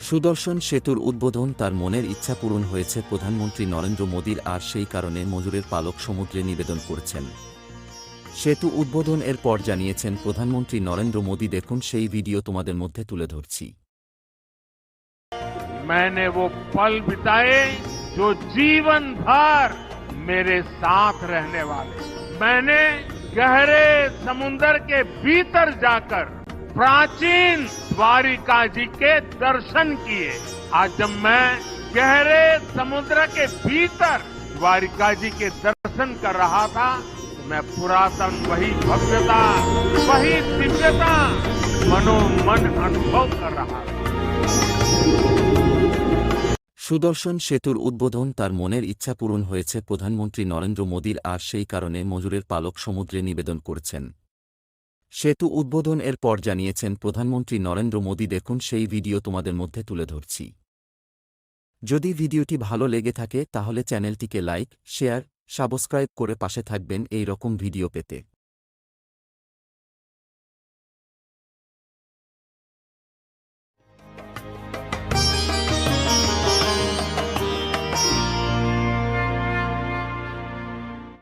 সুদর্শন সেতুর উদ্বোধন তার মনের ইচ্ছা পূরণ হয়েছে প্রধানমন্ত্রী নরেন্দ্র মোদীর, আর সেই কারণে মজুরের পালক সমুদ্রে নিবেদন করেছেন। সেতু উদ্বোধন এর পর জানিয়েছেন প্রধানমন্ত্রী নরেন্দ্র মোদী। দেখুন সেই ভিডিও তোমাদের মধ্যে তুলে ধরছি। मैंने वो पल बिताए जो जीवन भर मेरे साथ रहने वाले। मैंने गहरे समुद्र के भीतर जाकर प्राचीन द्वारिका जी के दर्शन किए। आज जब मैं गहरे समुद्र के भीतर द्वारिका जी के दर्शन कर रहा था, मैं पुरातन वही भव्यता, वही दिव्यता मनोमन अनुभव कर रहा था। সুদর্শন সেতুর উদ্বোধন তার মনের ইচ্ছা পূরণ হয়েছে প্রধানমন্ত্রী নরেন্দ্র মোদীর, আর সেই কারণে মজুরের পালক সমুদ্রে নিবেদন করেছেন। সেতু উদ্বোধন এর পর জানিয়েছেন প্রধানমন্ত্রী নরেন্দ্র মোদী। দেখুন সেই ভিডিও তোমাদের মধ্যে তুলে ধরছি। যদি ভিডিওটি ভালো লেগে থাকে তাহলে চ্যানেলটিকে লাইক, শেয়ার, সাবস্ক্রাইব করে পাশে থাকবেন এই রকম ভিডিও পেতে।